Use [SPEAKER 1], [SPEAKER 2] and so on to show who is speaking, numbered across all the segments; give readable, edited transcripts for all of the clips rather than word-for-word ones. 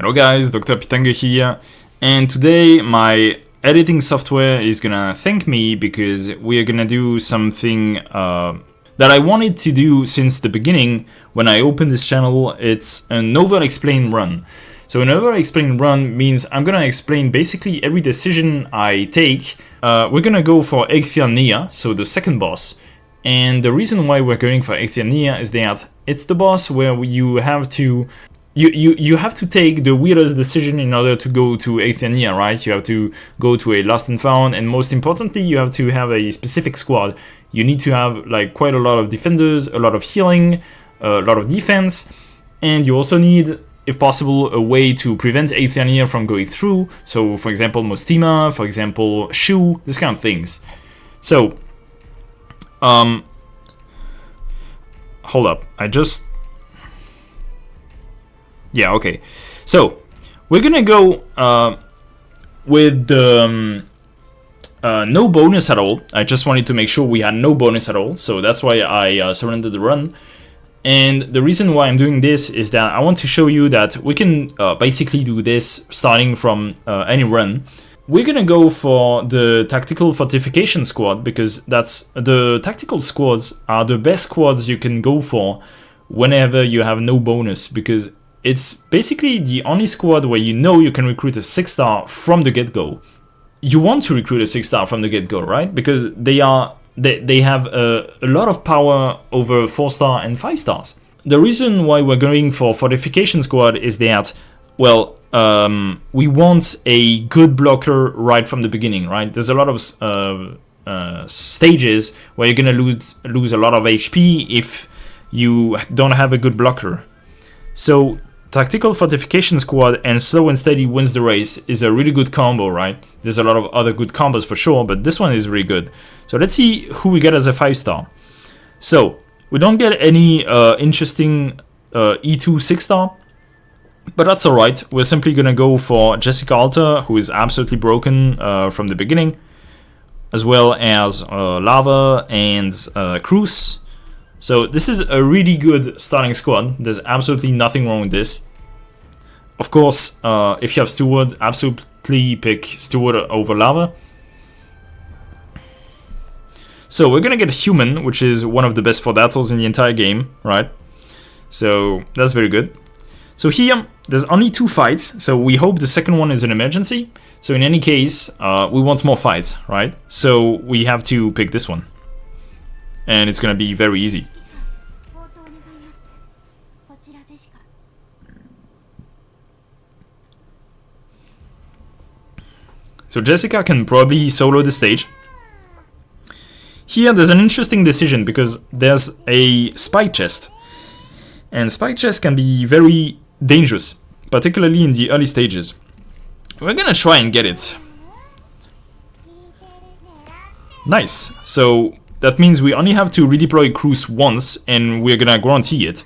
[SPEAKER 1] Hello guys, Dr.Pitanger here, and today my editing software is gonna thank me because we are gonna do something that I wanted to do since the beginning when I opened this channel. It's an Overexplained run. So an Overexplained run means I'm gonna explain basically every decision I take. We're gonna go for Aania, so the second boss. And the reason why we're going for Aania is that it's the boss where you have to You have to take the weirdest decision in order to go to Aania, right? You have to go to a lost and found, and most importantly, you have to have a specific squad. You need to have like quite a lot of defenders, a lot of healing, a lot of defense, and you also need, if possible, a way to prevent Aania from going through. So, for example, Mostima, for example, Shu, this kind of things. So, hold up, yeah, okay. So, we're gonna go with the no bonus at all. I just wanted to make sure we had no bonus at all, so that's why I surrendered the run. And the reason why I'm doing this is that I want to show you that we can basically do this starting from any run. We're gonna go for the Tactical Fortification Squad because the tactical squads are the best squads you can go for whenever you have no bonus, because it's basically the only squad where you know you can recruit a 6-star from the get-go. You want to recruit a 6-star from the get-go, right? Because they have a lot of power over 4-star and 5-stars. The reason why we're going for Fortification Squad is that, well, we want a good blocker right from the beginning, right? There's a lot of stages where you're gonna lose a lot of HP if you don't have a good blocker. So Tactical Fortification Squad and Slow and Steady wins the race is a really good combo, right? There's a lot of other good combos for sure, but this one is really good. So let's see who we get as a 5-star. So we don't get any interesting E2 6-star, but that's alright. We're simply gonna go for Jessica Alter, who is absolutely broken from the beginning, as well as Lava and Cruz. So this is a really good starting squad. There's absolutely nothing wrong with this. Of course, if you have Steward, absolutely pick Steward over Lava. So we're gonna get Human, which is one of the best Fordators in the entire game, right? So that's very good. So here, there's only 2 fights, so we hope the second one is an emergency. So in any case, we want more fights, right? So we have to pick this one. And it's gonna be very easy. So Jessica can probably solo the stage. Here there's an interesting decision because there's a spy chest. And spy chest can be very dangerous, particularly in the early stages. We're gonna try and get it. Nice. So that means we only have to redeploy Cruz once, and we're gonna guarantee it.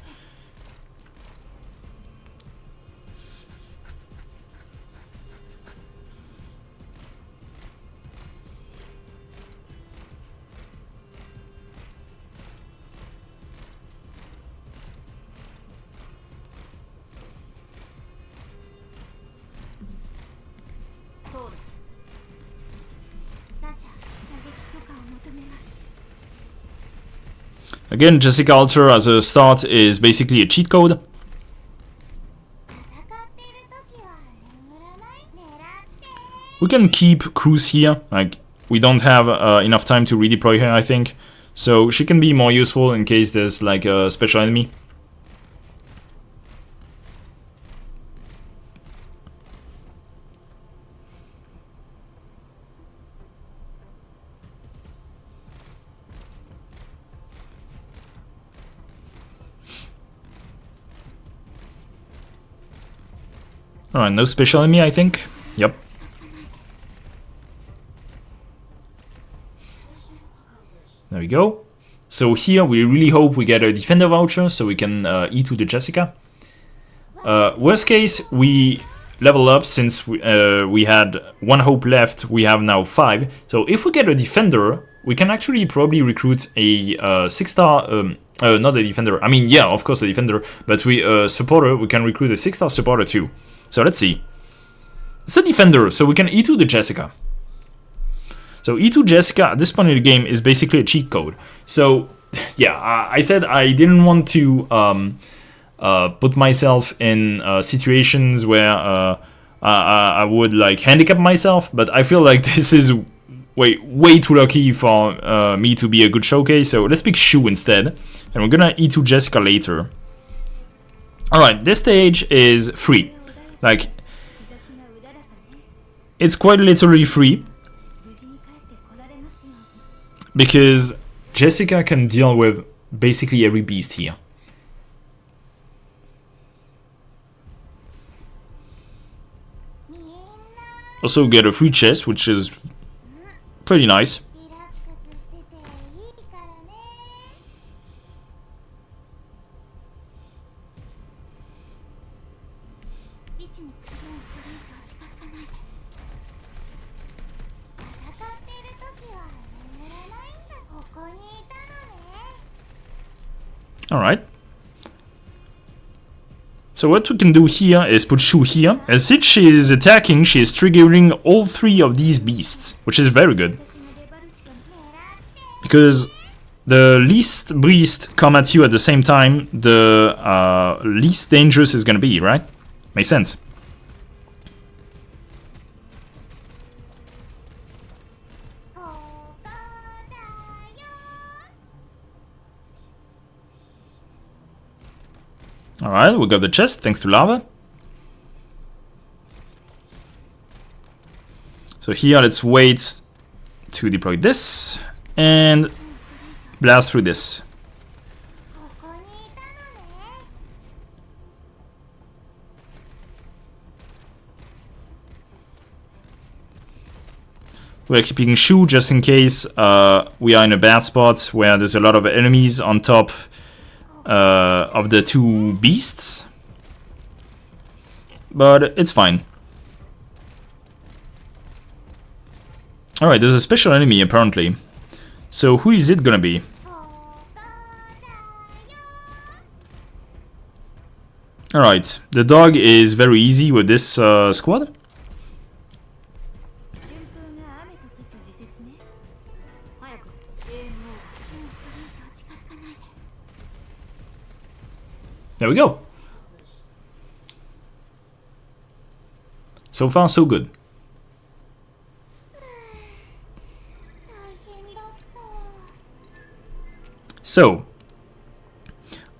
[SPEAKER 1] Again, Jessica Alter as a start is basically a cheat code. We can keep Cruz here, like we don't have enough time to redeploy her, I think. So she can be more useful in case there's like a special enemy. Alright, no special enemy, I think. Yep. There we go. So here we really hope we get a defender voucher so we can E2 the Jessica. Worst case, we level up since we had 1 hope left, we have now 5. So if we get a defender, we can actually probably recruit a 6-star not a defender. I mean, yeah, of course a defender, but we supporter. We can recruit a 6-star supporter too. So let's see. It's a defender, so we can E2 the Jessica. So E2 Jessica at this point in the game is basically a cheat code. So yeah, I said I didn't want to put myself in situations where I would like handicap myself, but I feel like this is way too lucky for me to be a good showcase. So let's pick Shu instead, and we're gonna E2 Jessica later. Alright, this stage is free. Like, it's quite literally free, because Jessica can deal with basically every beast here. Also get a free chest, which is pretty nice. Alright. So what we can do here is put Shu here, and since she is attacking, she is triggering all 3 of these beasts, which is very good. Because the least beast come at you at the same time, the least dangerous is gonna be, right? Makes sense. Alright, we got the chest, thanks to lava. So here, let's wait to deploy this, and blast through this. We're keeping Shu just in case we are in a bad spot where there's a lot of enemies on top of the 2 beasts, but it's fine. Alright, there's a special enemy apparently. So who is it gonna be? Alright, the dog is very easy with this squad. There we go. So far, so good. So,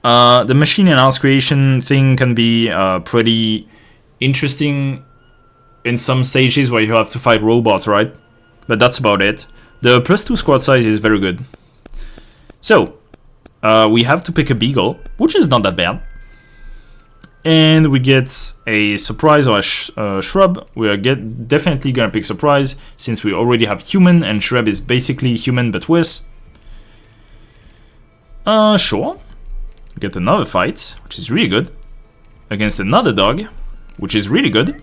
[SPEAKER 1] the machine and house creation thing can be pretty interesting in some stages where you have to fight robots, right? But that's about it. The +2 squad size is very good. So, we have to pick a beagle, which is not that bad. And we get a surprise or a shrub. We are definitely gonna pick surprise since we already have human, and shrub is basically human but worse. Sure. Get another fight, which is really good, against another dog, which is really good.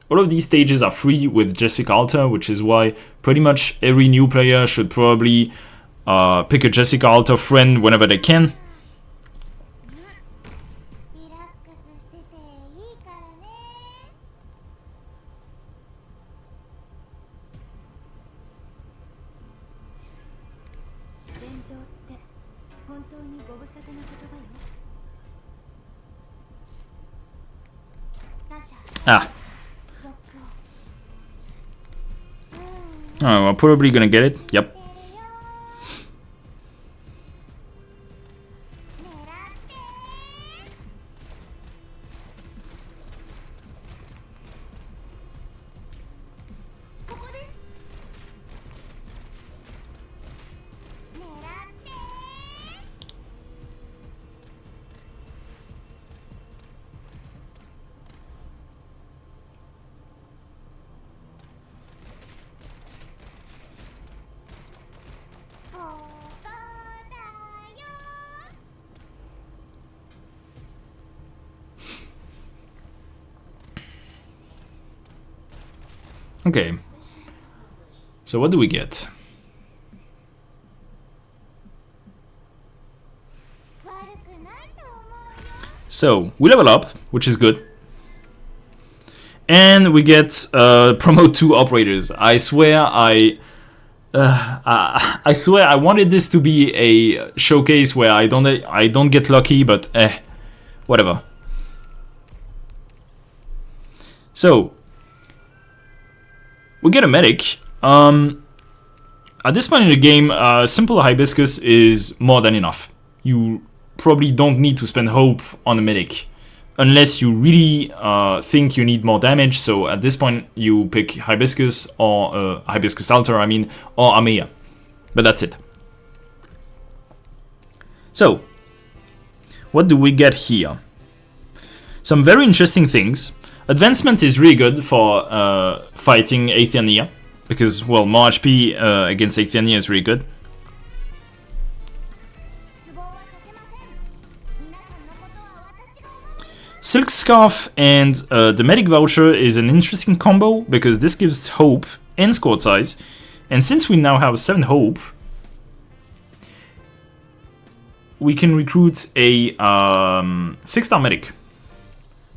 [SPEAKER 1] All of these stages are free with Jessica Alta, which is why pretty much every new player should probably pick a Jessica Alta friend whenever they can. Ah. Oh, we're probably gonna get it. Yep. Okay, so what do we get? So we level up, which is good. And we get promote 2 operators. I swear I swear I wanted this to be a showcase where I don't get lucky, but whatever. So we get a medic. At this point in the game, simple hibiscus is more than enough. You probably don't need to spend hope on a medic unless you really think you need more damage. So at this point, you pick hibiscus or hibiscus altar, I mean, or Aania. But that's it. So what do we get here? Some very interesting things. Advancement is really good for fighting Aania, because, well, more HP against Aania is really good. Silk Scarf and the Medic Voucher is an interesting combo, because this gives hope and squad size. And since we now have 7 hope, we can recruit a 6-star medic.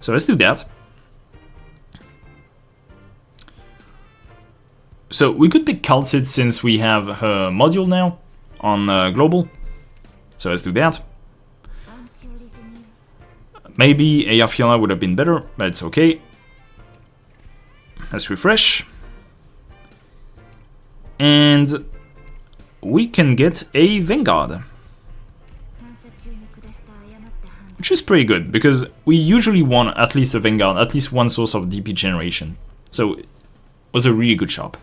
[SPEAKER 1] So let's do that. So we could pick Calcid since we have her module now on global. So let's do that. Maybe Ayafiola would have been better, but it's okay. Let's refresh. And we can get a Vanguard, which is pretty good, because we usually want at least a Vanguard, at least one source of DP generation. So it was a really good shop.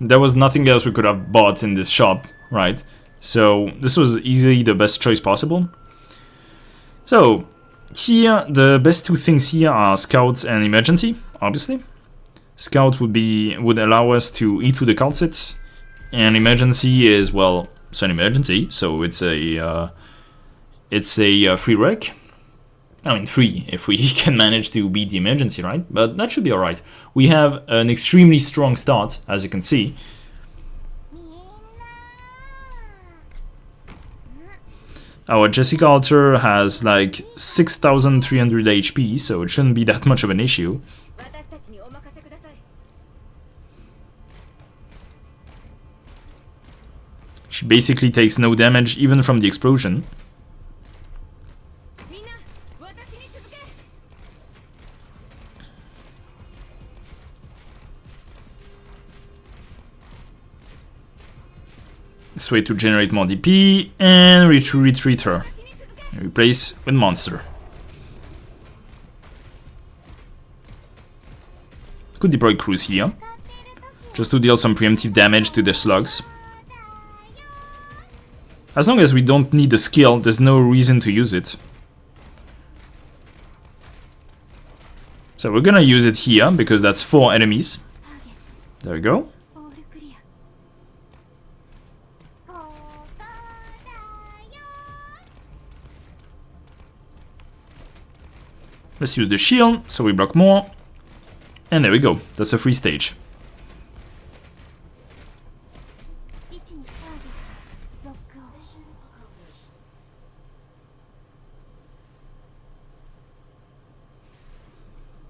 [SPEAKER 1] There was nothing else we could have bought in this shop, right? So this was easily the best choice possible. So here, the best 2 things here are Scouts and Emergency, obviously. Scout would allow us to eat to the Calcids, and Emergency is, well, it's an emergency, so it's a free rec. I mean, free, if we can manage to beat the emergency, right? But that should be alright. We have an extremely strong start, as you can see. Our Jessica Alter has like 6,300 HP, so it shouldn't be that much of an issue. She basically takes no damage, even from the explosion. This way to generate more DP and retreat her. Replace with monster. Could deploy Cruise here, just to deal some preemptive damage to the slugs. As long as we don't need the skill, there's no reason to use it. So we're gonna use it here, because that's 4 enemies. There we go. Let's use the shield, so we block more. And there we go, that's a free stage.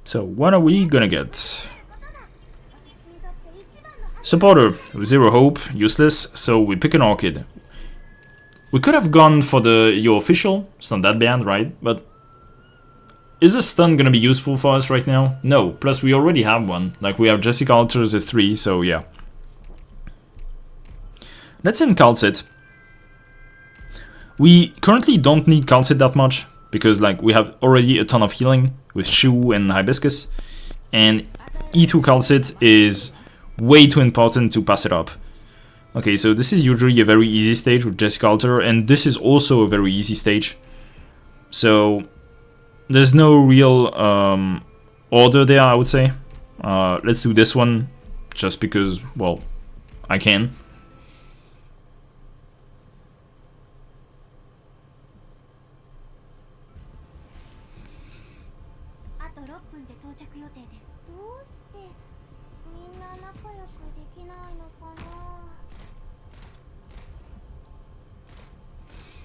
[SPEAKER 1] So what are we gonna get? Supporter, 0 hope, useless, so we pick an Orchid. We could have gone for your official, it's not that bad, right? But is a stun gonna be useful for us right now? No, plus we already have one. Like, we have Jessica Alters as 3, so yeah. Let's end Calcid. We currently don't need Calcid that much, because like we have already a ton of healing with Shu and Hibiscus, and E2 Calcid is way too important to pass it up. Okay, so this is usually a very easy stage with Jessica Alter, and this is also a very easy stage. So there's no real order there, I would say. Let's do this one, just because, well, I can.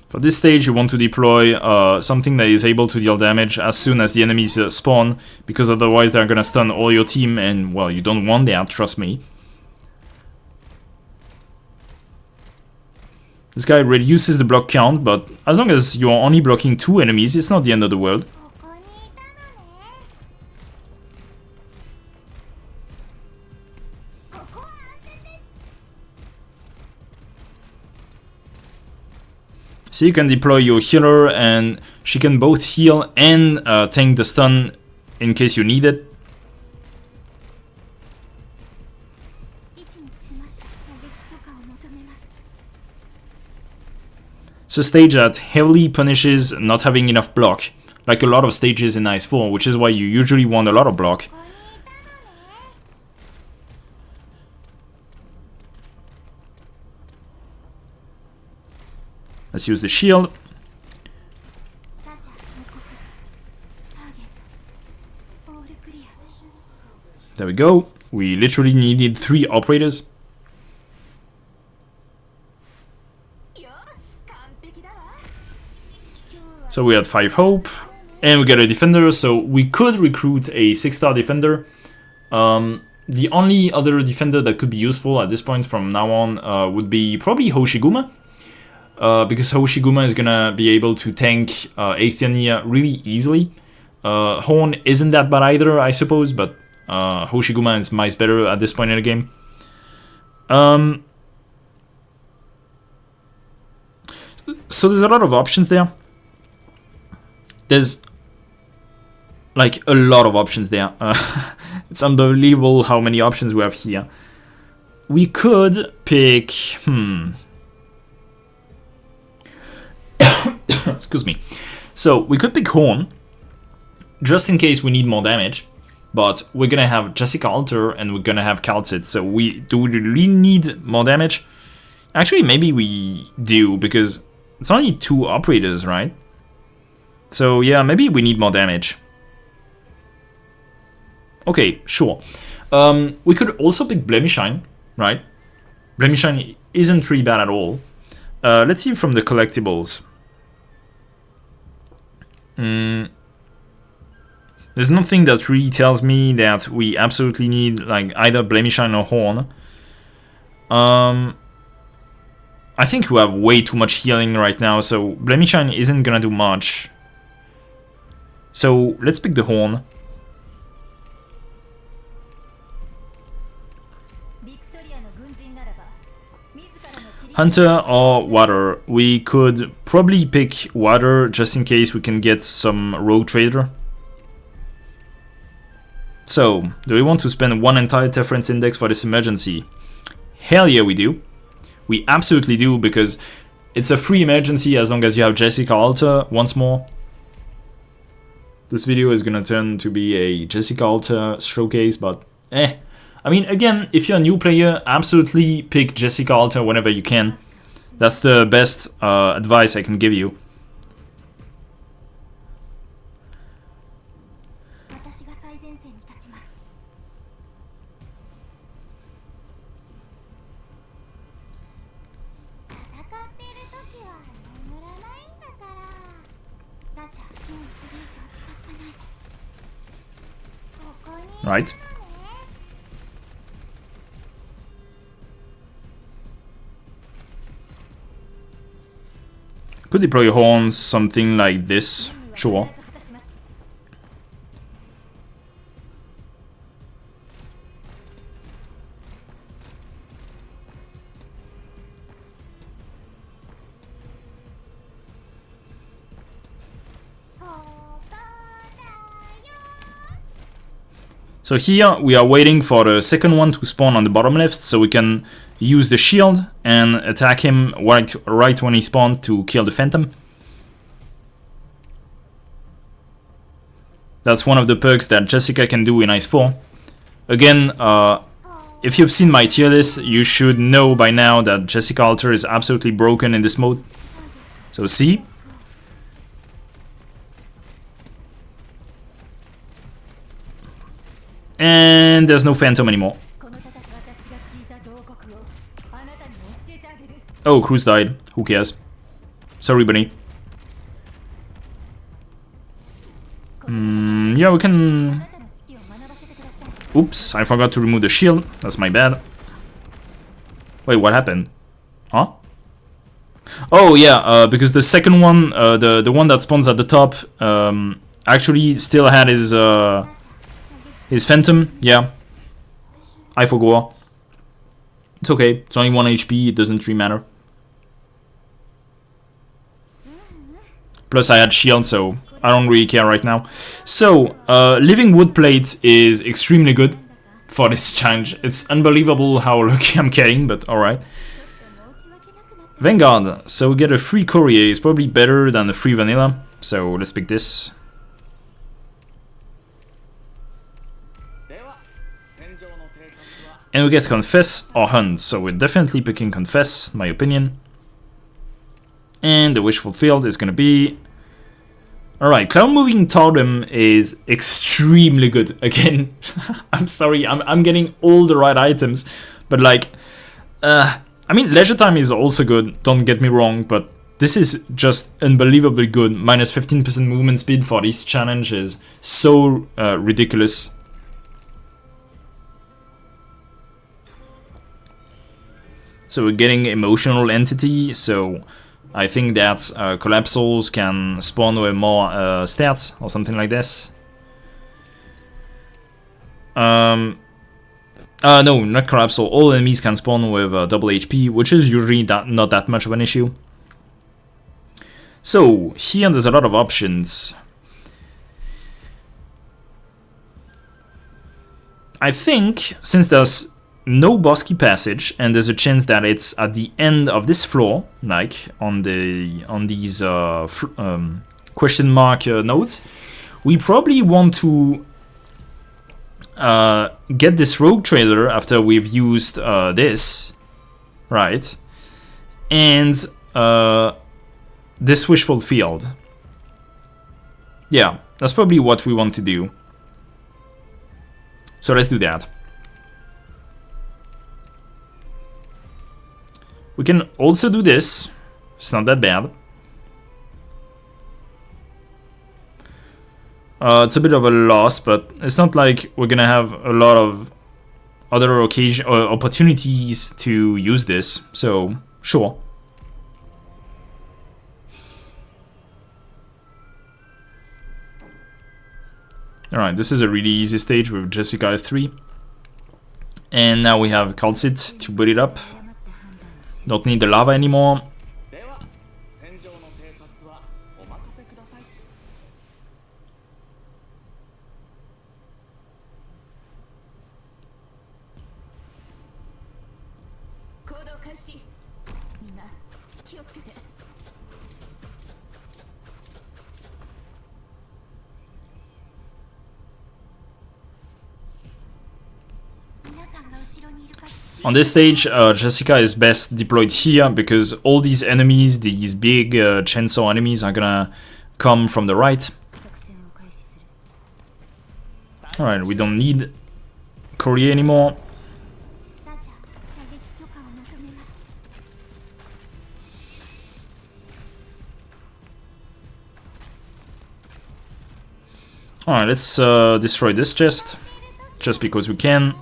[SPEAKER 1] For this stage, you want to deploy something that is able to deal damage as soon as the enemies spawn, because otherwise they're gonna stun all your team, and, well, you don't want that, trust me. This guy reduces the block count, but as long as you're only blocking 2 enemies, it's not the end of the world. So you can deploy your healer, and she can both heal and tank the stun in case you need it. It's a stage that heavily punishes not having enough block, like a lot of stages in IS4, which is why you usually want a lot of block. Let's use the shield. There we go. We literally needed 3 operators. So we had 5 hope, and we got a defender, so we could recruit a 6-star defender. The only other defender that could be useful at this point from now on would be probably Hoshiguma. Because Hoshiguma is gonna be able to tank Aania really easily. Horn isn't that bad either, I suppose, but Hoshiguma is much better at this point in the game. So there's a lot of options there. There's like a lot of options there. It's unbelievable how many options we have here. We could pick... Excuse me. So we could pick Horn, just in case we need more damage. But we're gonna have Jessica Alter and we're gonna have Calcit. So do we really need more damage? Actually, maybe we do, because it's only 2 operators, right? So yeah, maybe we need more damage. Okay, sure. We could also pick Blemishine, right? Blemishine isn't really bad at all. Let's see from the collectibles. There's nothing that really tells me that we absolutely need like either Blemishine or Horn. I think we have way too much healing right now, so Blemishine isn't gonna do much. So let's pick the Horn. Hunter or Water. We could probably pick Water just in case we can get some rogue trader. So, do we want to spend 1 entire Interference Index for this emergency? Hell yeah, we do. We absolutely do, because it's a free emergency as long as you have Jessica Alter once more. This video is gonna turn to be a Jessica Alter showcase, but I mean, again, if you're a new player, absolutely pick Jessica Alter whenever you can. That's the best advice I can give you. Right. Could deploy horns, something like this, sure. So here we are waiting for the second one to spawn on the bottom left, so we can use the shield and attack him right when he spawns to kill the Phantom. That's one of the perks that Jessica can do in IS4. Again, if you've seen my tier list, you should know by now that Jessica Alter is absolutely broken in this mode. So see. And there's no Phantom anymore. Oh, Cruz died. Who cares? Sorry, bunny. Yeah, we can... Oops, I forgot to remove the shield. That's my bad. Wait, what happened? Huh? Oh, yeah, because the second one, the one that spawns at the top, actually still had his Phantom. Yeah. I forgot. It's okay. It's only 1 HP. It doesn't really matter. Plus, I had shield, so I don't really care right now. So, Living Wood Plate is extremely good for this challenge. It's unbelievable how lucky I'm getting, but alright. Vanguard. So, we get a free Courier. It's probably better than the free Vanilla. So, let's pick this. And we get Confess or Hunt. So, we're definitely picking Confess, my opinion. And the wish fulfilled is gonna be... Alright, Cloud Moving Totem is extremely good. Again, I'm sorry, I'm getting all the right items. But like, I mean, Leisure Time is also good, don't get me wrong. But this is just unbelievably good. Minus 15% movement speed for this challenge is so ridiculous. So we're getting Emotional Entity, so... I think that Collapsals can spawn with more stats or something like this. No, not Collapsal. All enemies can spawn with double HP, which is usually not that much of an issue. So, here there's a lot of options. I think, since there's no boss key passage, and there's a chance that it's at the end of this floor, like on these question mark nodes. We probably want to get this rogue trader after we've used this, right? And this wish fulfilled. Yeah, that's probably what we want to do. So let's do that. We can also do this. It's not that bad. It's a bit of a loss, but it's not like we're gonna have a lot of other opportunities to use this. So, sure. Alright, this is a really easy stage with Jessica S3. And now we have Calcit to put it up. Don't need the lava anymore. On this stage, Jessica is best deployed here because all these enemies, these big chainsaw enemies, are gonna come from the right. Alright, we don't need Courier anymore. Alright, let's destroy this chest, just because we can.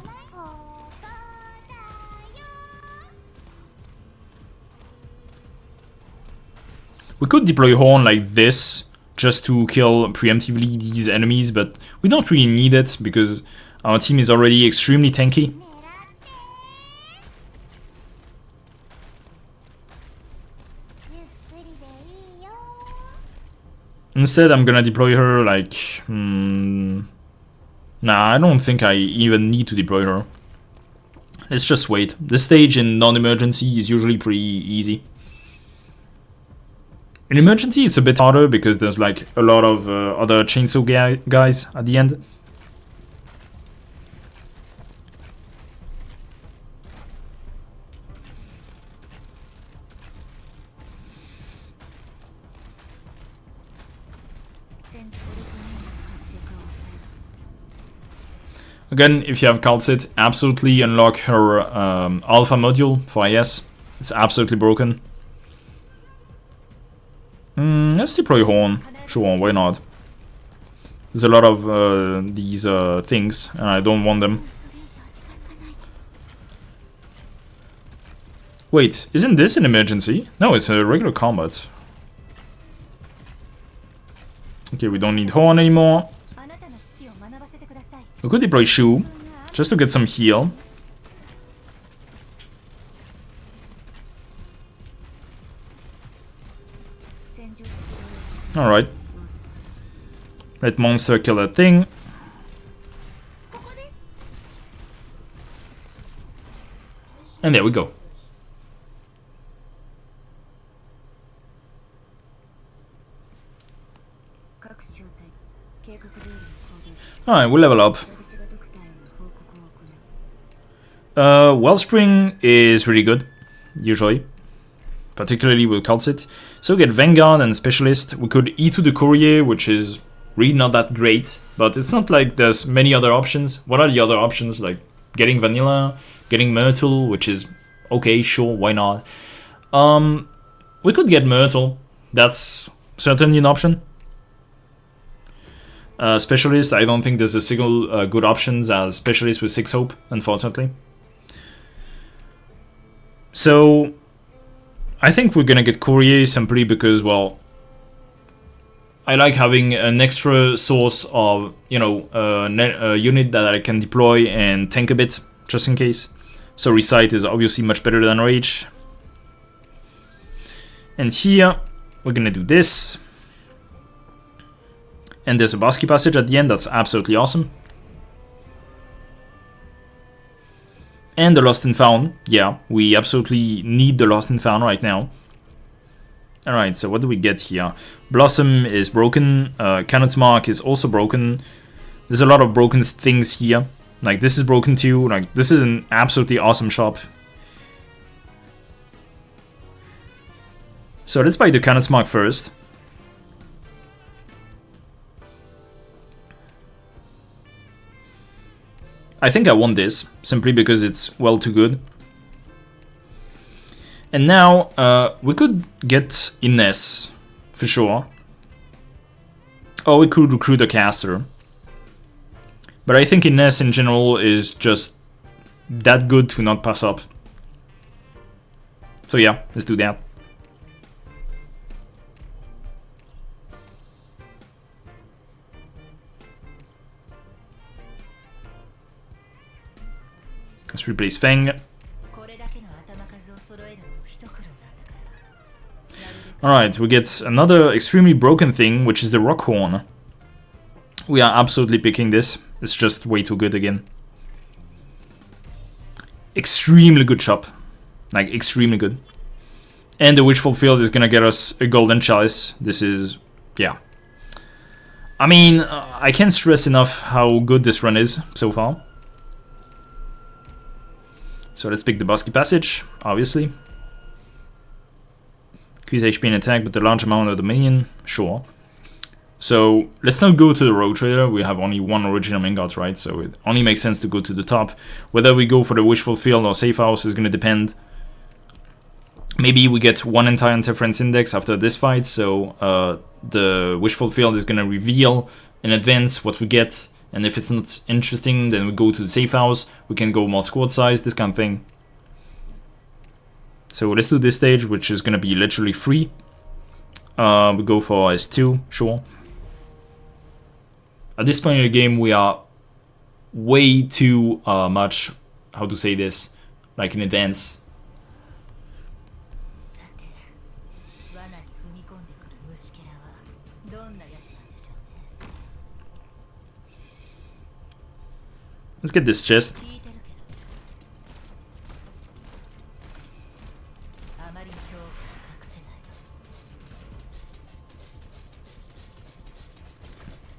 [SPEAKER 1] We could deploy Horn like this, just to kill preemptively these enemies, but we don't really need it, because our team is already extremely tanky. Instead, I'm gonna deploy her like... Nah, I don't think I even need to deploy her. Let's just wait. This stage in non-emergency is usually pretty easy. In emergency, it's a bit harder because there's like a lot of other chainsaw guys at the end. Again, if you have Calcit, absolutely unlock her alpha module for IS. It's absolutely broken. let's deploy Horn. Sure, why not? There's a lot of these things, and I don't want them. Wait, isn't this an emergency? No, it's a regular combat. Okay, we don't need Horn anymore. We could deploy Shu, just to get some heal. Alright. Let monster kill that thing. And there we go. Alright, we'll level up. Wellspring is really good, usually. Particularly with Calcit. So we get Vanguard and Specialist. We could E2 the Courier, which is really not that great. But it's not like there's many other options. What are the other options? Like getting Vanilla, getting Myrtle, which is okay, sure, why not? We could get Myrtle. That's certainly an option. Specialist, I don't think there's a single good options as Specialist with 6 hope, unfortunately. So I think we're gonna get Courier simply because, well, I like having an extra source of, you know, a unit that I can deploy and tank a bit, just in case. So Recite is obviously much better than Rage. And here, we're gonna do this. And there's a Bosky Passage at the end, that's absolutely awesome. And the Lost and Found, yeah, we absolutely need the Lost and Found right now. Alright, so what do we get here? Blossom is broken, Cannon's Mark is also broken. There's a lot of broken things here. Like, this is broken too, like, this is an absolutely awesome shop. So let's buy the Cannon's Mark first. I think I want this, simply because it's well too good. And now, we could get Ines, for sure. Or we could recruit a caster. But I think Ines in general is just that good to not pass up. So yeah, let's do that. Let's replace Feng. Alright, we get another extremely broken thing, which is the Rock Horn. We are absolutely picking this. It's just way too good again. Extremely good shop. Like, extremely good. And the Witch Fulfilled is gonna get us a Golden Chalice. This is, yeah. I mean, I can't stress enough how good this run is so far. So let's pick the Bosky Passage, obviously. Increase HP and attack, but a large amount of the minion, sure. So let's not go to the Rogue Trader. We have only one original main god, right? So it only makes sense to go to the top. Whether we go for the Wish Fulfilled or Safe House is going to depend. Maybe we get one entire interference index after this fight, so the Wish Fulfilled is going to reveal in advance what we get. And if it's not interesting, then we go to the Safe House. We can go more squad size, this kind of thing. So let's do this stage, which is going to be literally free. We go for S2, sure. At this point in the game, we are way too much, how to say this, like in advance. Let's get this chest.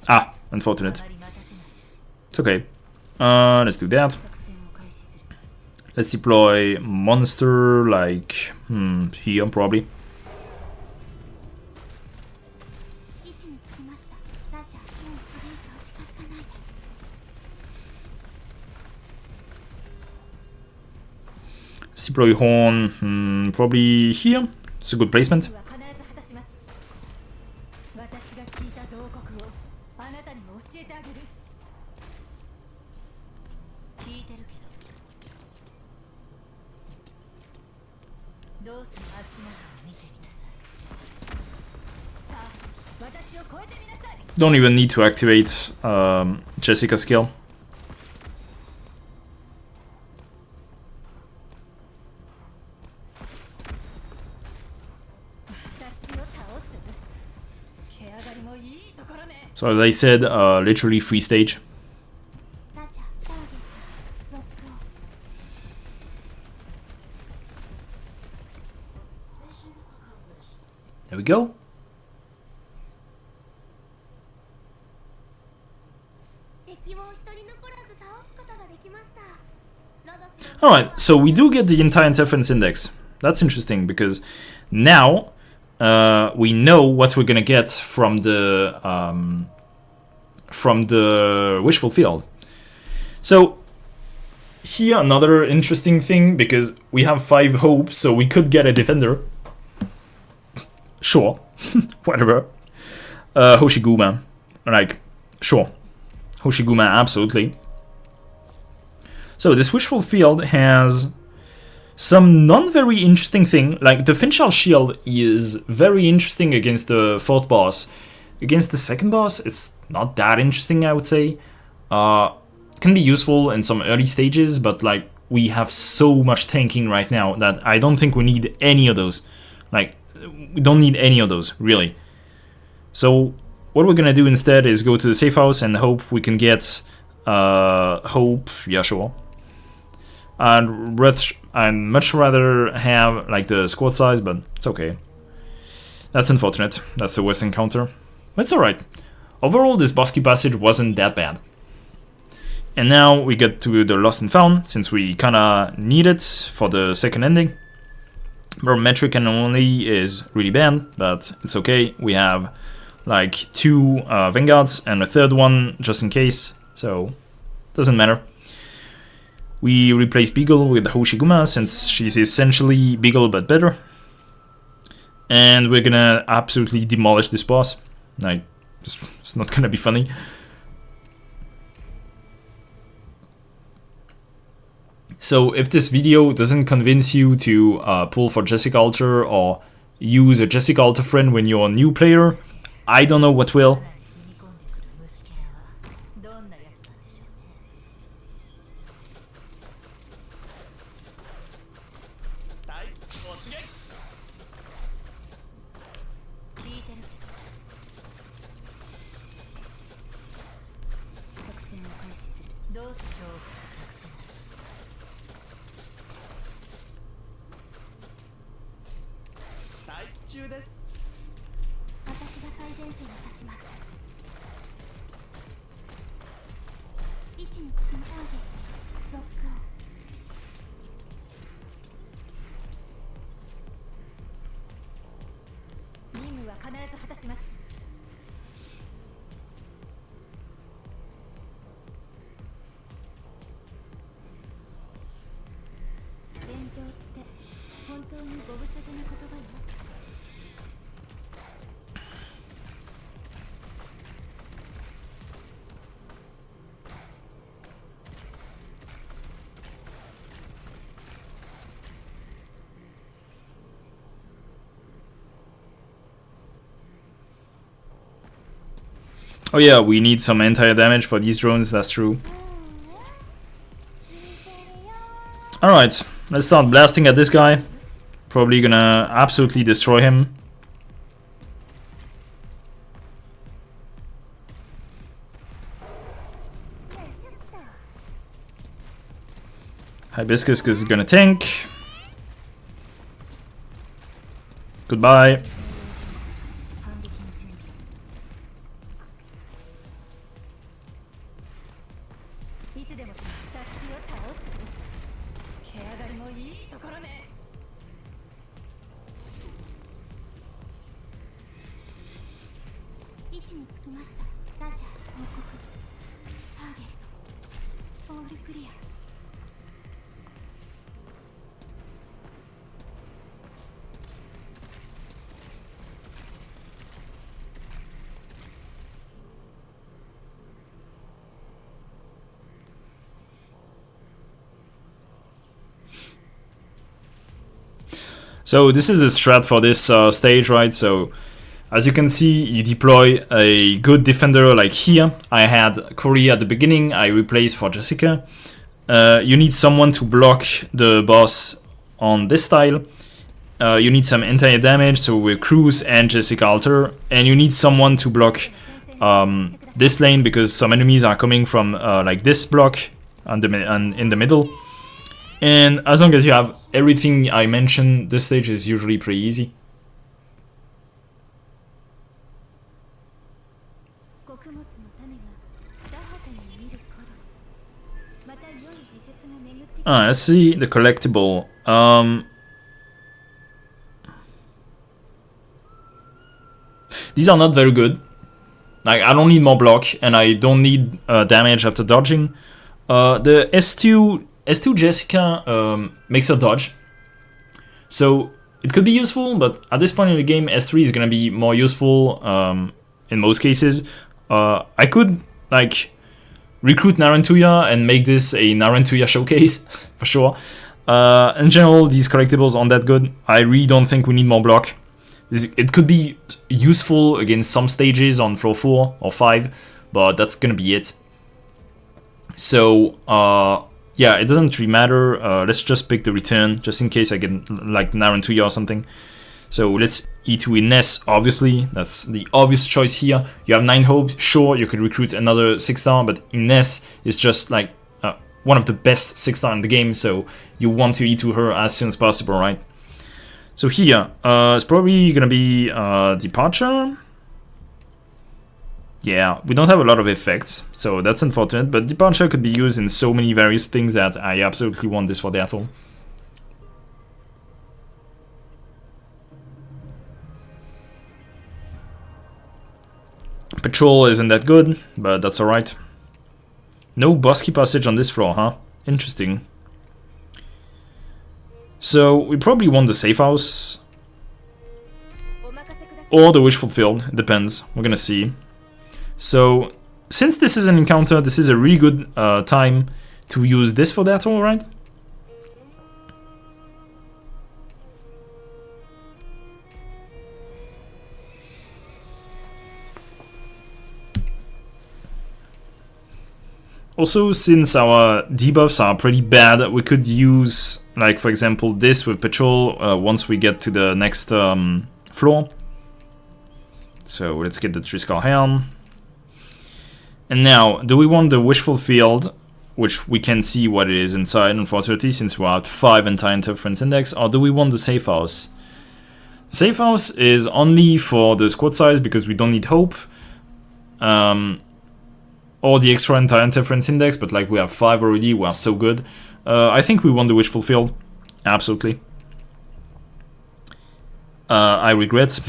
[SPEAKER 1] Ah, unfortunate. It's okay. Let's do that. Let's deploy monster like here probably. Let's deploy Horn probably here. It's a good placement. Don't even need to activate Jessica's skill. So as I said, literally free stage. There we go. Alright, so we do get the entire interference index. That's interesting because now we know what we're gonna get from the wish fulfilled. So here another interesting thing, because we have 5 hopes, so we could get a defender. Sure, whatever. Hoshiguma, like, sure. Hoshiguma, absolutely. So this wish fulfilled has some non-very interesting thing, like the Finchal shield is very interesting against the 4th boss. Against the 2nd boss, it's not that interesting, I would say. It can be useful in some early stages, but like we have so much tanking right now that I don't think we need any of those. Like, we don't need any of those, really. So what we're gonna do instead is go to the safe house and hope we can get hope, yeah, sure. I'd much rather have like the squad size, but it's okay. That's unfortunate. That's the worst encounter. But it's alright. Overall, this Bosky passage wasn't that bad. And now we get to the Lost and Found, since we kinda need it for the second ending. Barometric and only is really bad, but it's okay. We have like 2 Vanguards and a 3rd one just in case, so doesn't matter. We replace Beagle with Hoshiguma since she's essentially Beagle but better. And we're gonna absolutely demolish this boss. Like, it's not gonna be funny. So if this video doesn't convince you to pull for Jessica Alter or use a Jessica Alter friend when you're a new player, I don't know what will. Oh yeah, we need some anti-air damage for these drones, that's true. Alright, let's start blasting at this guy. Probably gonna absolutely destroy him. Hibiscus is gonna tank. Goodbye. So this is a strat for this stage, right? So as you can see, you deploy a good defender like here. I had Corey at the beginning, I replaced for Jessica. You need someone to block the boss on this style. You need some anti-damage, so with Cruz and Jessica Alter. And you need someone to block this lane, because some enemies are coming from like this block in the middle. And as long as you have everything I mentioned, this stage is usually pretty easy. Let's see the collectible. These are not very good. Like, I don't need more block, and I don't need damage after dodging. The S2 Jessica makes a dodge, so it could be useful, but at this point in the game, S3 is gonna be more useful in most cases. I could like recruit Narantuya and make this a Narantuya showcase for sure. In general, these collectibles aren't that good. I really don't think we need more block. It could be useful against some stages on floor 4 or 5, but that's gonna be it. So yeah, it doesn't really matter. Let's just pick the return, just in case I get like Narantuya or something. So let's E2 Ines, obviously. That's the obvious choice here. You have 9 hope, sure, you could recruit another 6-star, but Ines is just like one of the best 6-star in the game, so you want to E2 her as soon as possible, right? So here, it's probably gonna be Departure. Yeah, we don't have a lot of effects, so that's unfortunate, but Departure could be used in so many various things that I absolutely want this for the Atoll. Patrol isn't that good, but that's alright. No Bosky Passage on this floor, huh? Interesting. So, we probably want the safe house. Or the wish fulfilled, it depends, we're gonna see. So, since this is an encounter, this is a really good time to use this for that, alright? Also, since our debuffs are pretty bad, we could use, like, for example, this with Patrol once we get to the next floor. So, let's get the Triskel Helm. And now, do we want the Wish Fulfilled, which we can see what it is inside, unfortunately, since we're at 5 anti-interference index, or do we want the Safe House? Safe House is only for the squad size because we don't need hope. Or the extra anti-interference index, but like we have 5 already, we are so good. I think we want the wish fulfilled, absolutely. I regret,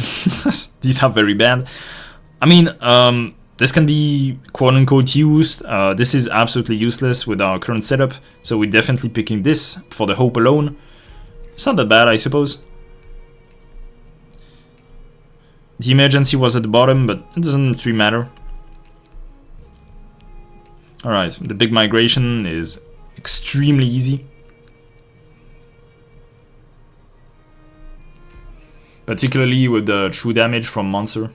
[SPEAKER 1] these are very bad. I mean, this can be quote-unquote used. This is absolutely useless with our current setup, so we're definitely picking this for the hope alone. It's not that bad, I suppose. The emergency was at the bottom, but it doesn't really matter. Alright, the big migration is extremely easy. Particularly with the true damage from monster.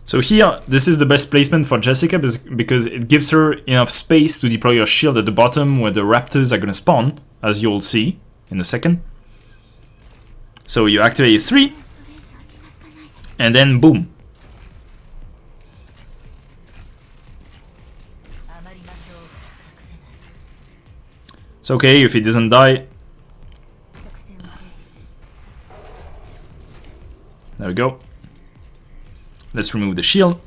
[SPEAKER 1] So here, this is the best placement for Jessica because it gives her enough space to deploy her shield at the bottom where the raptors are gonna spawn, as you'll see in a second. So you activate 3, and then boom. It's okay if he doesn't die. There we go. Let's remove the shield.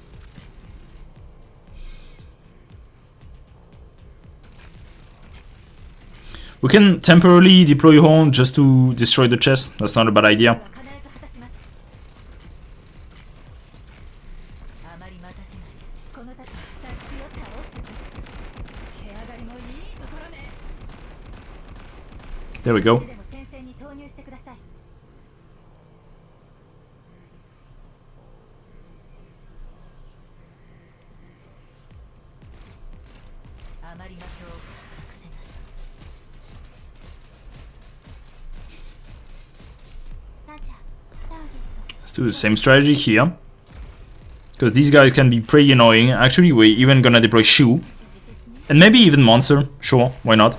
[SPEAKER 1] We can temporarily deploy Horn just to destroy the chest. That's not a bad idea. There we go. Let's do the same strategy here. Because these guys can be pretty annoying. Actually, we're even gonna deploy Shu. And maybe even Monster. Sure, why not?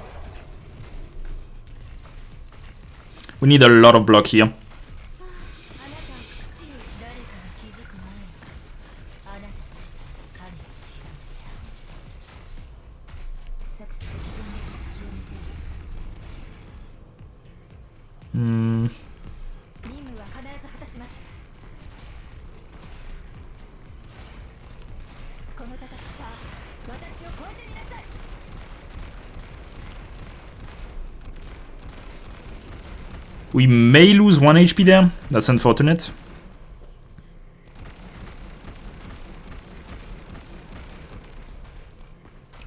[SPEAKER 1] We need a lot of block here. We may lose 1 HP there. That's unfortunate.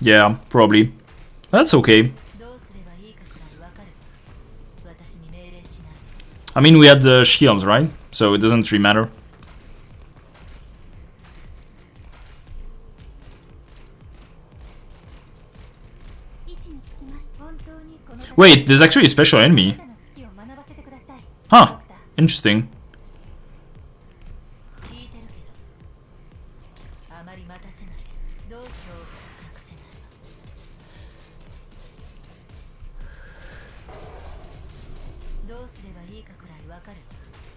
[SPEAKER 1] Yeah, probably. That's okay. I mean, we had the shields, right? So it doesn't really matter. Wait, there's actually a special enemy. Huh, interesting.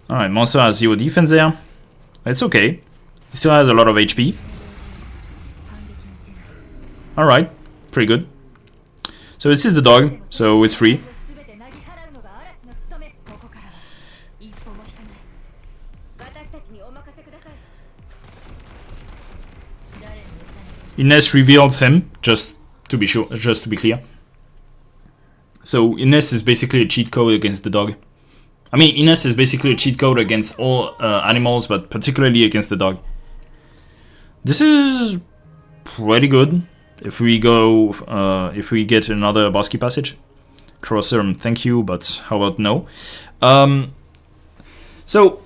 [SPEAKER 1] Alright, Monster has 0 defense there. It's okay. He still has a lot of HP. Alright, pretty good. So this is the dog, so it's free. Ines reveals him, just to be sure, just to be clear. So Ines is basically a cheat code against the dog. I mean, Ines is basically a cheat code against all animals, but particularly against the dog. This is pretty good. If we go, if we get another Bosky passage. Crosser, thank you, but how about no? So,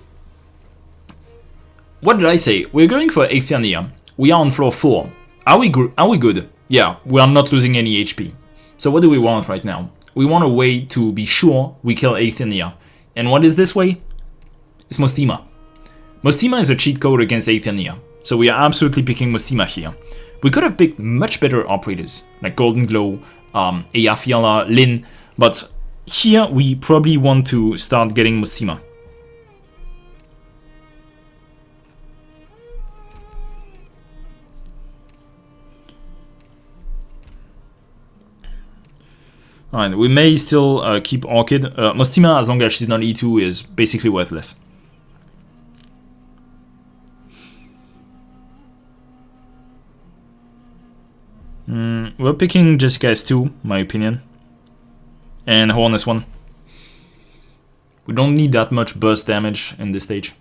[SPEAKER 1] what did I say? We're going for Aania. We are on floor 4. Are we good? Yeah, we are not losing any HP. So what do we want right now? We want a way to be sure we kill Aania. And what is this way? It's Mostima. Mostima is a cheat code against Aania. So we are absolutely picking Mostima here. We could have picked much better operators, like Golden Glow, Eyjafjalla, Lin, but here we probably want to start getting Mostima. Alright, we may still keep Orchid. Mostima, as long as she's not E2, is basically worthless. We're picking Jessica S2, my opinion. And Horn S1. We don't need that much burst damage in this stage.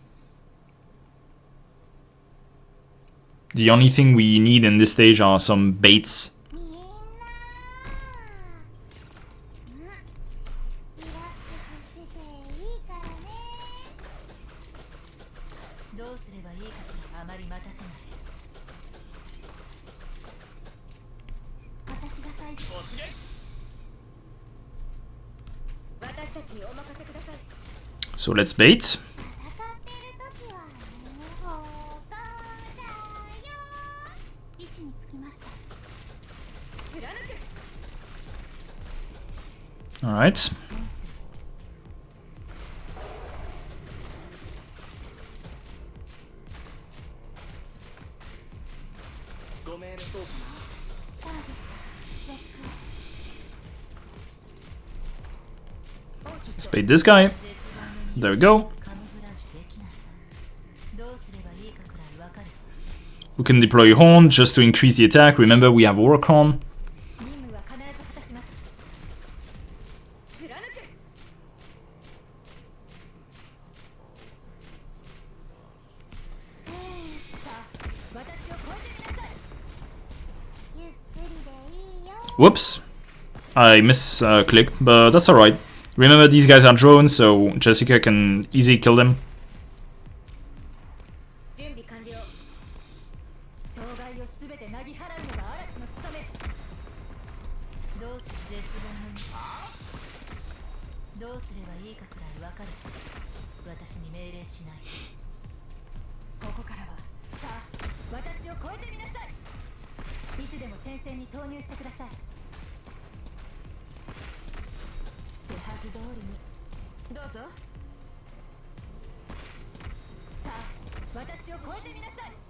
[SPEAKER 1] The only thing we need in this stage are some baits. So let's bait. All right. Let's bait this guy. There we go. We can deploy Horn just to increase the attack. Remember, we have Horn. Whoops. I misclicked, but that's alright. Remember, these guys are drones, so Jessica can easily kill them.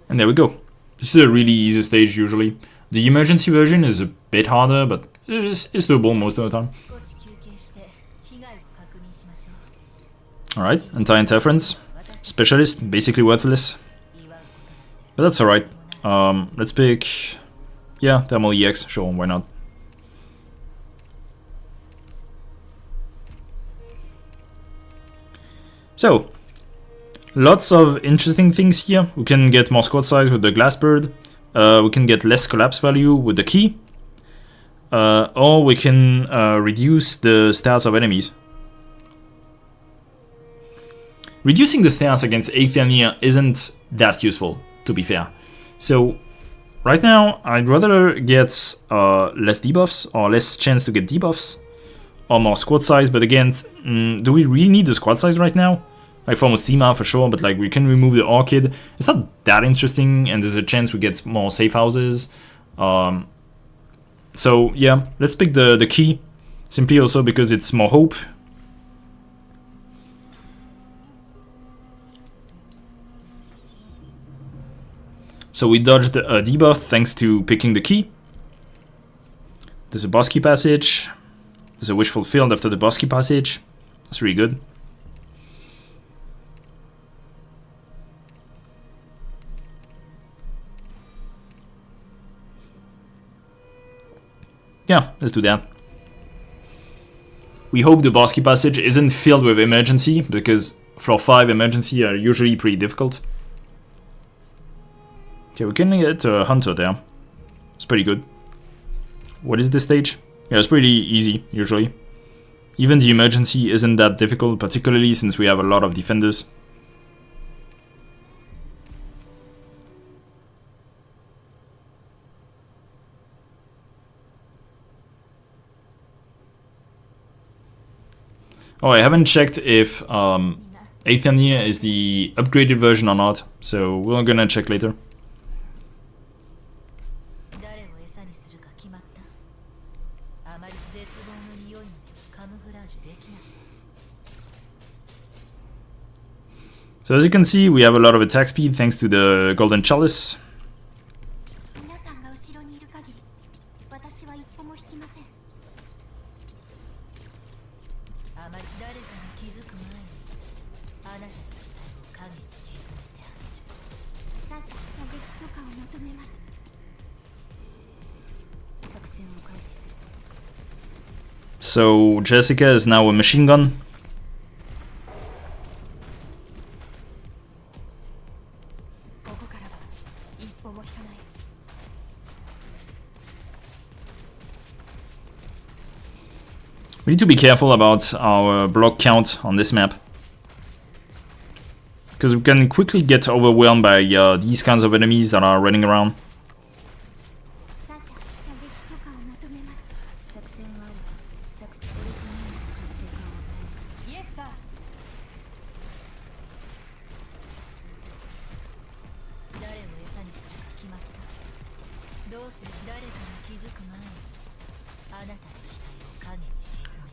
[SPEAKER 1] And there we go. This is a really easy stage usually. The emergency version is a bit harder, but it's doable most of the time. Alright, anti-interference. Specialist, basically worthless. But that's alright. Let's pick... yeah, Thermal EX, sure, why not. So, lots of interesting things here. We can get more squad size with the Glassbird. We can get less collapse value with the key. Or we can reduce the stats of enemies. Reducing the stats against Aania isn't that useful, to be fair. So, right now, I'd rather get less debuffs, or less chance to get debuffs, or more squad size, but again, do we really need the squad size right now? Like for Mustima for sure, but like we can remove the Orchid. It's not that interesting, and there's a chance we get more safe houses. So yeah, let's pick the key, simply also because it's more hope. So we dodged a debuff thanks to picking the key. There's a boss key passage. There's a wish fulfilled after the boss key passage. That's really good. Yeah, let's do that. We hope the boss key passage isn't filled with emergency, because floor 5 emergency are usually pretty difficult. Okay, we can get a hunter there. It's pretty good. What is this stage? Yeah, it's pretty easy, usually. Even the emergency isn't that difficult, particularly since we have a lot of defenders. Oh, I haven't checked if Aania is the upgraded version or not, so we're gonna check later. So as you can see, we have a lot of attack speed thanks to the Golden Chalice. So Jessica is now a machine gun. We need to be careful about our block count on this map, because we can quickly get overwhelmed by these kinds of enemies that are running around.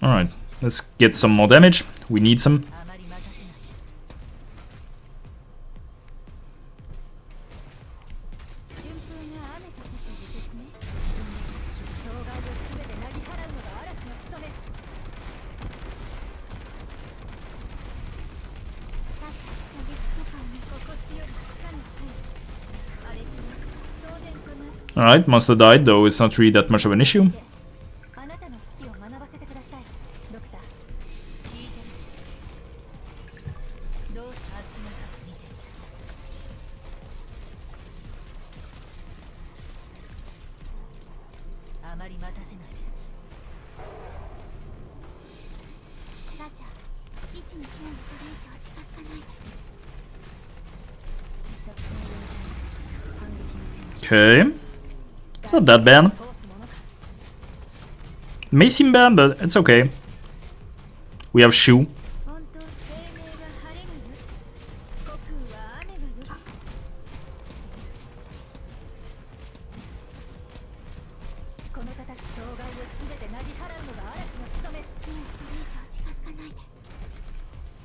[SPEAKER 1] Alright, let's get some more damage. We need some. Alright, monster died, though it's not really that much of an issue. Okay. It's not that bad. May seem bad, but it's okay. We have Shu.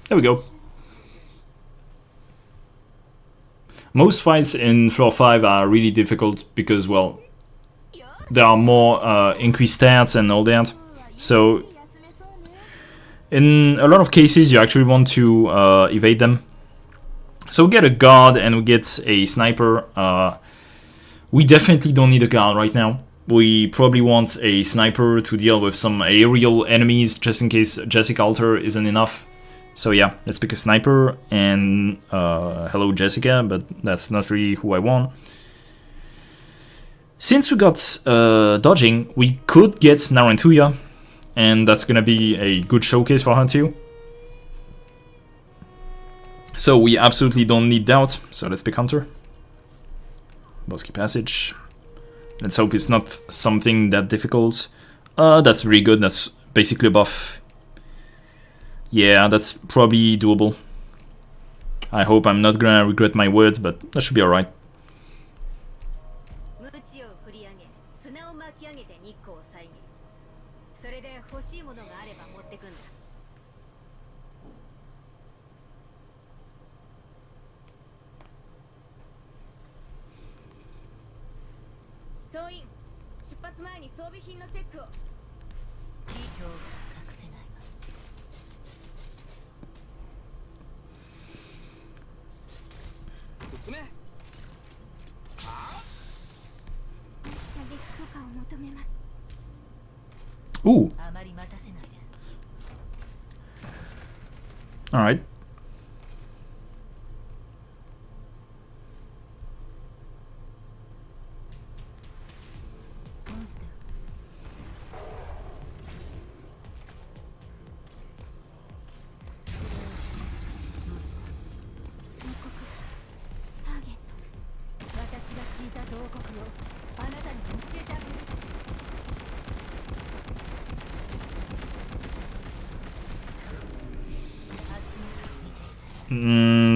[SPEAKER 1] There we go. Most fights in floor 5 are really difficult because, well, there are more increased stats and all that. So, in a lot of cases, you actually want to evade them. So we get a guard and we get a sniper. We definitely don't need a guard right now. We probably want a sniper to deal with some aerial enemies just in case Jessica Alter isn't enough. So yeah, let's pick a sniper and hello Jessica, but that's not really who I want. Since we got dodging, we could get Narantuya, and that's gonna be a good showcase for her too. So we absolutely don't need doubt, so let's pick Hunter. Bosky Passage. Let's hope it's not something that difficult. That's really good, that's basically a buff. Yeah, that's probably doable. I hope I'm not gonna regret my words, but that should be alright. Ooh. Alright.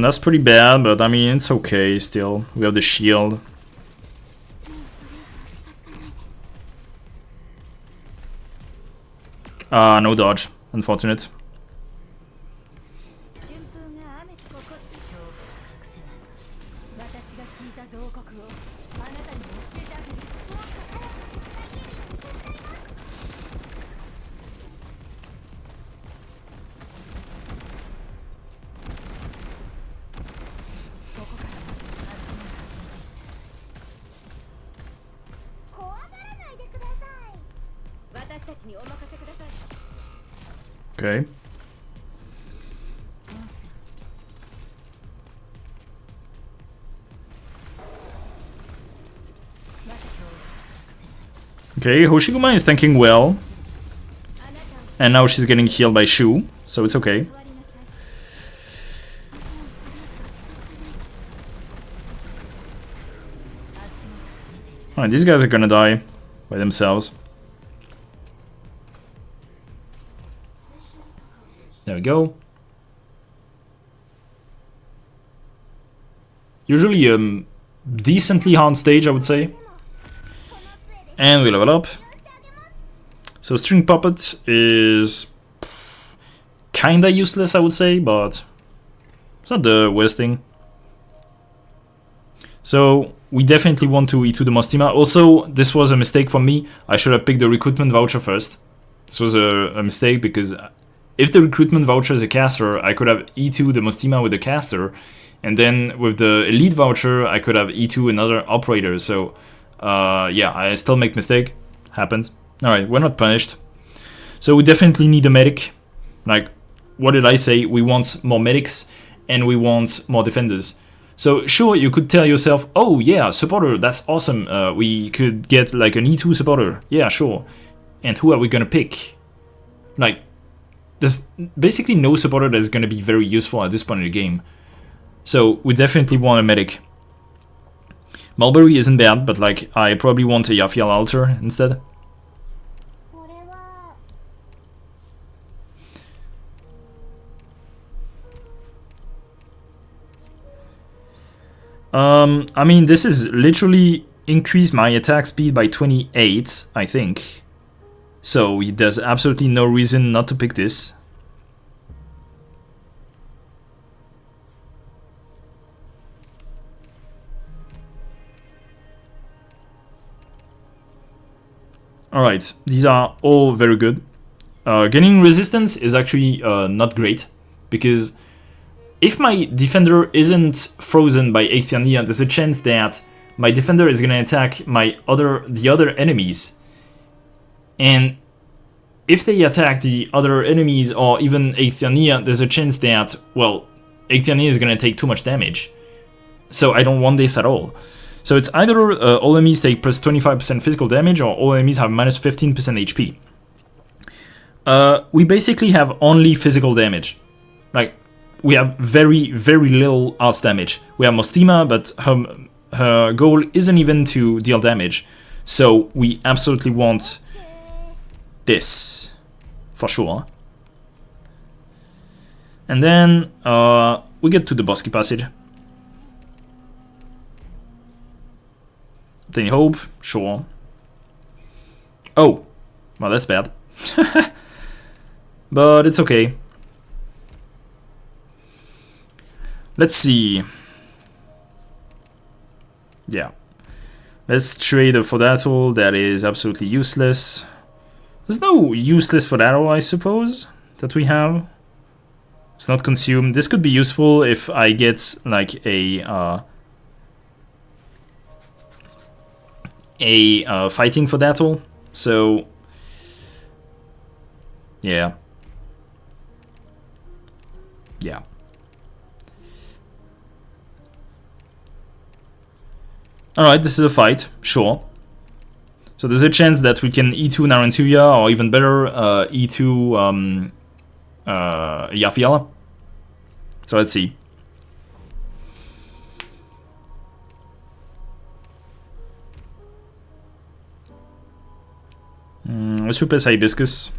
[SPEAKER 1] That's pretty bad, but I mean, it's okay still. We have the shield. No dodge. Unfortunate. Okay. Okay, Hoshiguma is tanking well. And now she's getting healed by Shu, so it's okay. Alright, these guys are gonna die by themselves. There we go. Usually decently hard stage, I would say. And we level up. So String Puppet is kinda useless, I would say, but it's not the worst thing. So we definitely want to E2 the Mostima. Also, this was a mistake for me. I should have picked the Recruitment voucher first. This was a mistake because if the Recruitment voucher is a caster, I could have E2 the Mostima with the caster, and then with the Elite voucher, I could have E2 another operator. So yeah, I still make mistake. Happens. Alright, we're not punished. So we definitely need a medic. Like, what did I say? We want more medics and we want more defenders. So sure, you could tell yourself, oh yeah, supporter, that's awesome. We could get like an E2 supporter. Yeah, sure. And who are we gonna pick? Like, there's basically no supporter that's going to be very useful at this point in the game. So we definitely want a medic. Mulberry isn't bad, but like I probably want a Yafiel altar instead. I mean, this is literally increased my attack speed by 28, I think. So there's absolutely no reason not to pick this. Alright, these are all very good. Gaining resistance is actually not great, because if my defender isn't frozen by Aania, there's a chance that my defender is gonna attack the other enemies. And if they attack the other enemies or even Aania, there's a chance that, well, Aania is gonna take too much damage. So I don't want this at all. So it's either all enemies take plus 25% physical damage or all enemies have minus 15% HP. We basically have only physical damage. Like, we have very, very little arts damage. We have Mostima, but her goal isn't even to deal damage. So we absolutely want this, for sure. And then we get to the Bosky Passage. Any hope? Sure. Oh, well, that's bad. But it's okay. Let's see. Yeah. Let's trade a Fodatal that is absolutely useless. There's no useless Fodatal, I suppose, that we have. It's not consumed. This could be useful if I get like a fighting Fodatal. So yeah. Yeah. Alright, this is a fight, sure. So there's a chance that we can E2 Narantuya, or even better, E2 Yafiala. So let's see. Let's replace Hibiscus.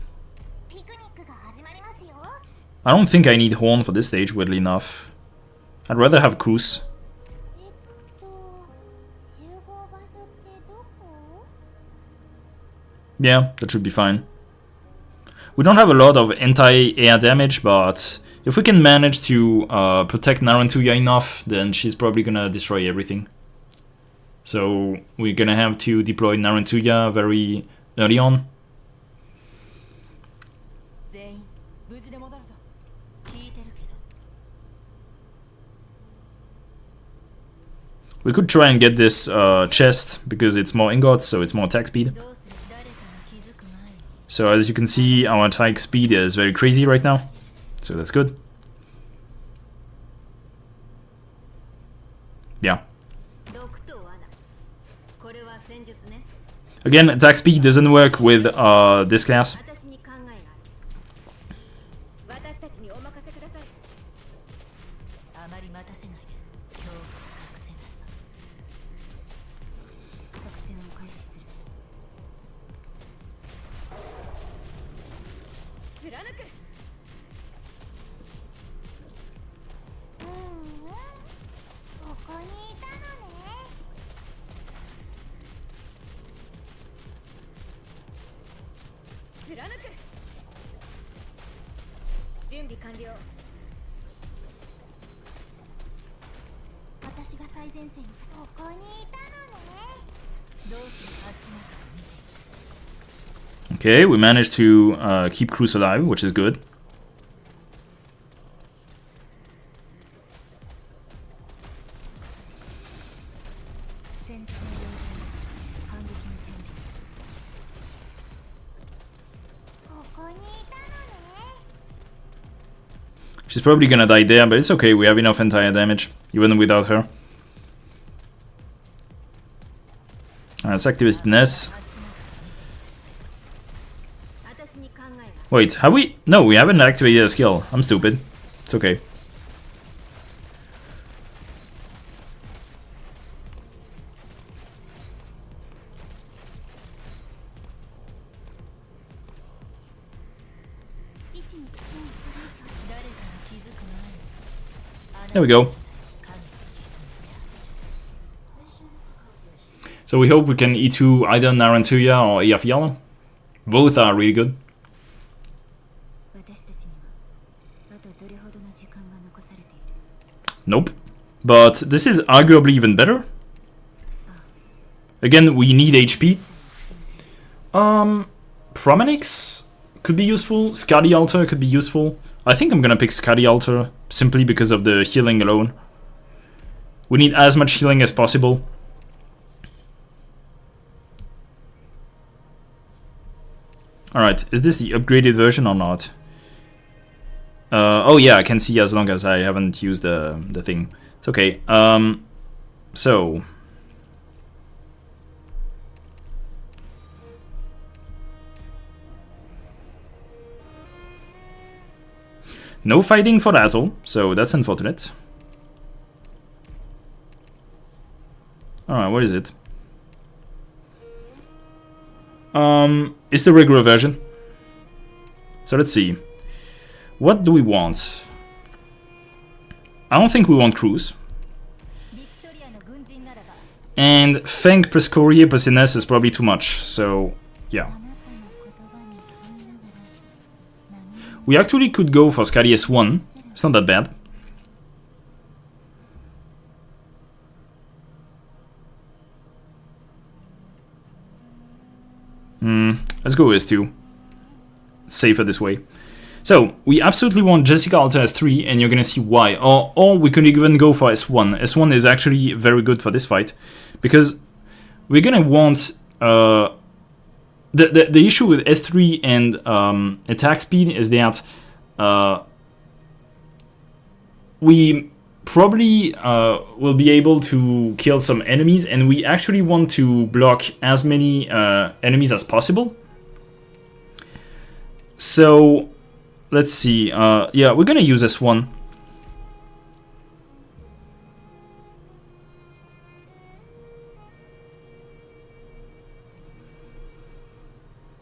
[SPEAKER 1] I don't think I need Horn for this stage, weirdly enough. I'd rather have Cruz. Yeah, that should be fine. We don't have a lot of anti-air damage, but if we can manage to protect Narantuya enough, then she's probably gonna destroy everything. So we're gonna have to deploy Narantuya very early on. We could try and get this chest, because it's more ingots, so it's more attack speed. So as you can see, our attack speed is very crazy right now, so that's good. Yeah. Again, attack speed doesn't work with this class. Okay, we managed to keep Cruz alive, which is good. She's probably gonna die there, but it's okay, we have enough entire damage, even without her. Alright, let's activate Ness. Wait, have we? No, we haven't activated a skill. I'm stupid. It's okay. There we go. So we hope we can E2 either Narantuya or Yafiala. Both are really good. Nope. But this is arguably even better. Again, we need HP. Promenix could be useful. Skadi Altar could be useful. I think I'm gonna pick Skadi Altar simply because of the healing alone. We need as much healing as possible. Alright, is this the upgraded version or not? Oh yeah, I can see as long as I haven't used the thing. It's okay. So... no fighting for Atol, so that's unfortunate. Alright, what is it? It's the regular version. So let's see. What do we want? I don't think we want Cruise. And Feng plus Courier plus Ines is probably too much, so yeah. We actually could go for Skadi S1. It's not that bad. Let's go with S2. It's safer this way. So, we absolutely want Jessica Alter S3, and you're gonna see why. Or we could even go for S1. S1 is actually very good for this fight, because we're gonna want... the issue with S3 and attack speed is that we probably will be able to kill some enemies, and we actually want to block as many enemies as possible. So let's see. Yeah, we're gonna use S1.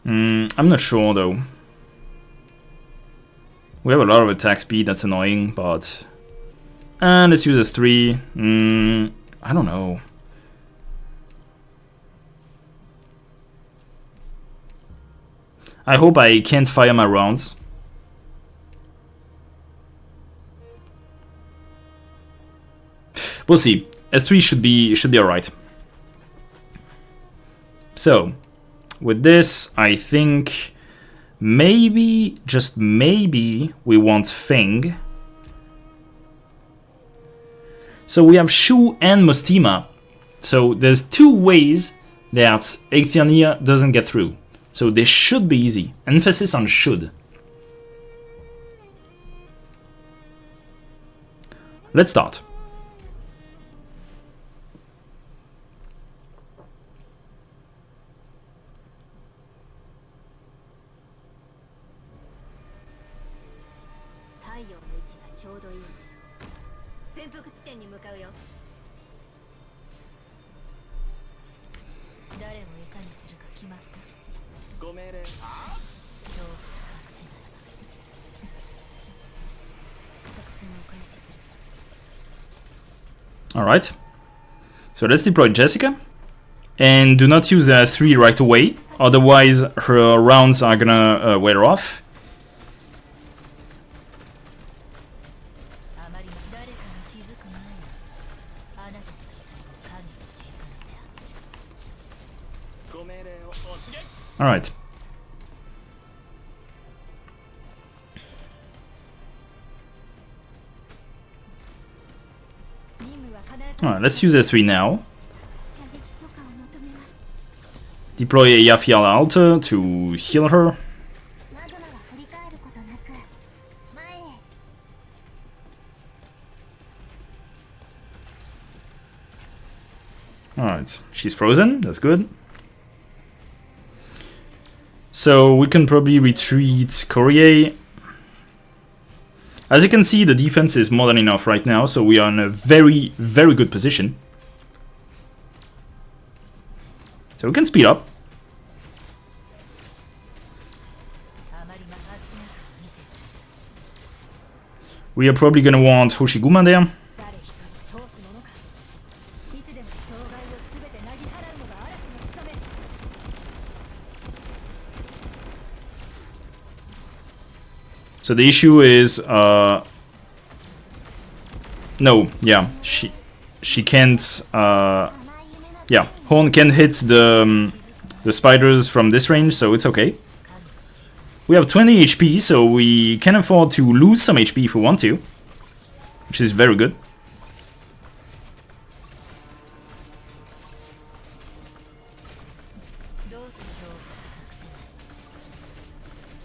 [SPEAKER 1] I'm not sure though. We have a lot of attack speed, that's annoying, but... let's use S3. I don't know. I hope I can't fire my rounds. We'll see. S3 should be alright. So, with this, I think maybe, just maybe, we want Feng. So we have Shu and Mustima. So there's two ways that Aania doesn't get through. So this should be easy. Emphasis on should. Let's start. Alright, so let's deploy Jessica, and do not use the S3 right away, otherwise her rounds are gonna wear off. Alright. Alright, let's use S3 now. Deploy a Yafiala Alta to heal her. Alright, she's frozen, that's good. So we can probably retreat Courier. As you can see, the defense is more than enough right now, so we are in a very, very good position. So we can speed up. We are probably gonna want Hoshiguma there. So the issue is, no, yeah, she can't, yeah, Horn can hit the spiders from this range, so it's okay. We have 20 HP, so we can afford to lose some HP if we want to, which is very good.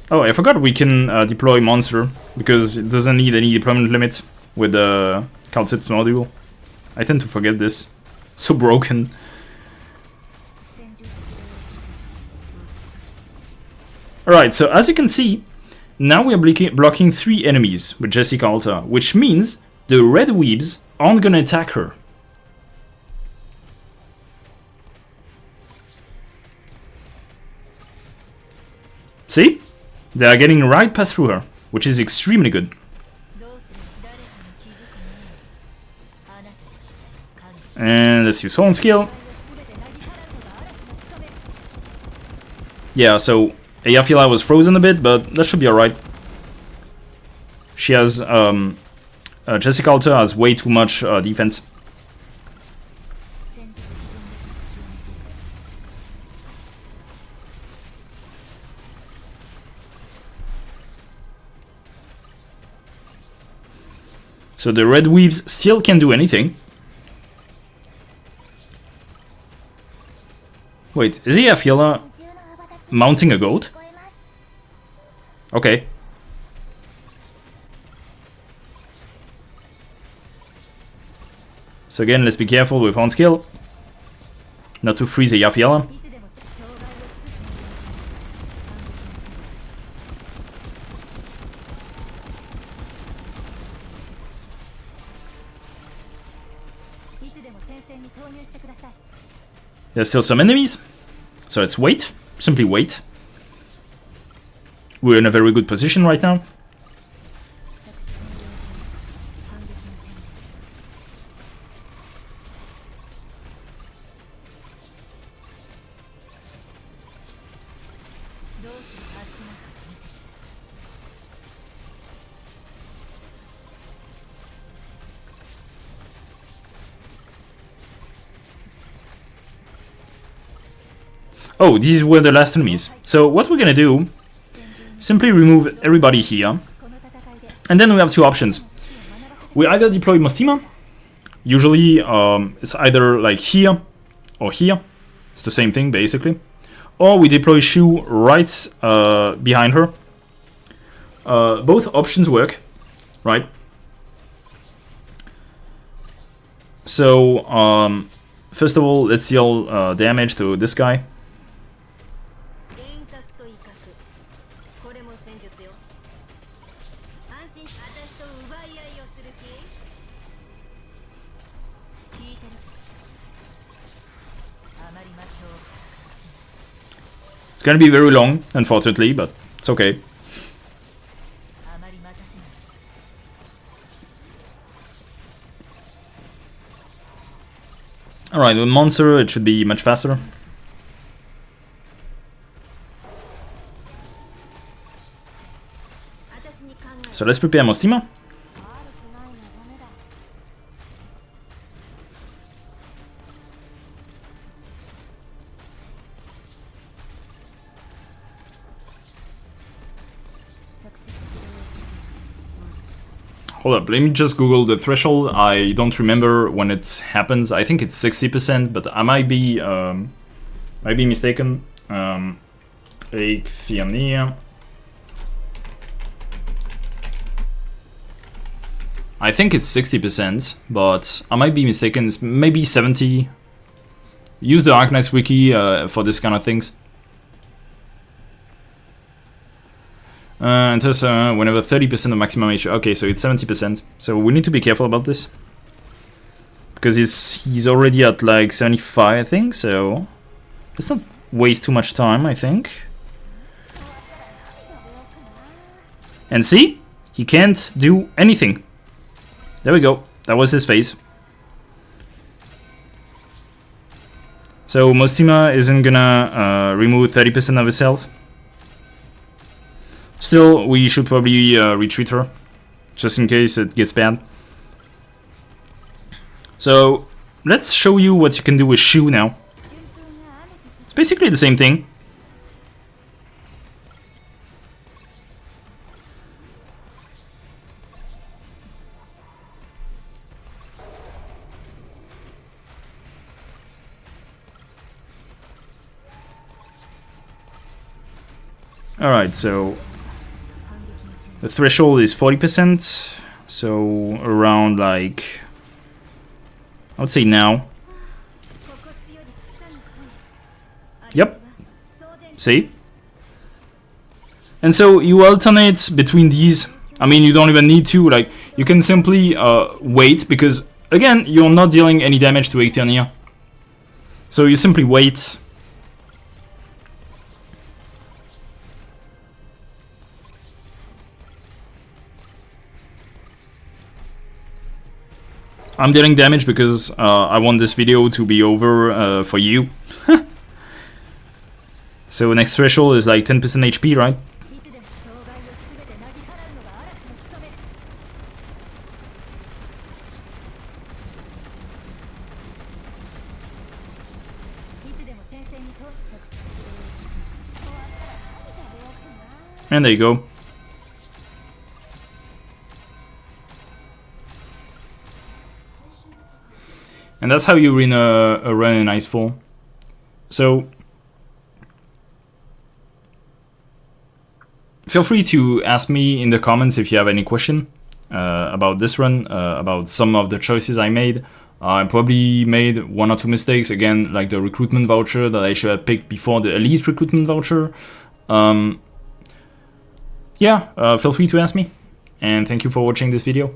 [SPEAKER 1] Oh, I forgot we can deploy Monster, because it doesn't need any deployment limit with the Calcit module. I tend to forget this. So broken. Alright, so as you can see, now we are blocking 3 enemies with Jessica Alta, which means the red weebs aren't gonna attack her. See? They are getting right past through her, which is extremely good. And let's use Horn skill. Yeah, so Eyafila was frozen a bit, but that should be alright. She has, Jessica Alta has way too much defense. So the red weaves still can do anything. Wait, is Eyafila mounting a goat? Okay. So again, let's be careful with Horn skill. Not to freeze Eyafila. There's still some enemies, so let's wait. Simply wait. We're in a very good position right now. Oh, these were the last enemies. So what we're gonna do, simply remove everybody here. And then we have 2 options. We either deploy Mostima. Usually it's either like here or here. It's the same thing basically. Or we deploy Shu right behind her. Both options work, right? So first of all, let's deal damage to this guy. It's gonna be very long, unfortunately, but it's okay. Alright, with Monster it should be much faster. So let's prepare Mostima. Hold up, let me just Google the threshold. I don't remember when it happens. I think it's 60%, but I might be mistaken. Aania. I think it's 60%, but I might be mistaken. It's maybe 70. Use the Arknights wiki for this kind of things. And thus, whenever 30% of maximum HP. Okay, so it's 70%. So we need to be careful about this. Because he's already at like 75, I think, so let's not waste too much time, I think. And see? He can't do anything. There we go. That was his phase. So Mostima isn't gonna remove 30% of his health. Still, we should probably retreat her, just in case it gets bad. So, let's show you what you can do with Shu now. It's basically the same thing. Alright, so the threshold is 40%, so around like, I would say now. Yep. See? And so you alternate between these. I mean, you don't even need to, like, you can simply wait, because again, you're not dealing any damage to Aania. So you simply wait. I'm dealing damage because I want this video to be over for you. So next threshold is like 10% HP, right? And there you go. And that's how you win a run in IS4. So feel free to ask me in the comments if you have any question about this run, about some of the choices I made. I probably made 1 or 2 mistakes, again, like the recruitment voucher that I should have picked before the elite recruitment voucher. Yeah, feel free to ask me, and thank you for watching this video.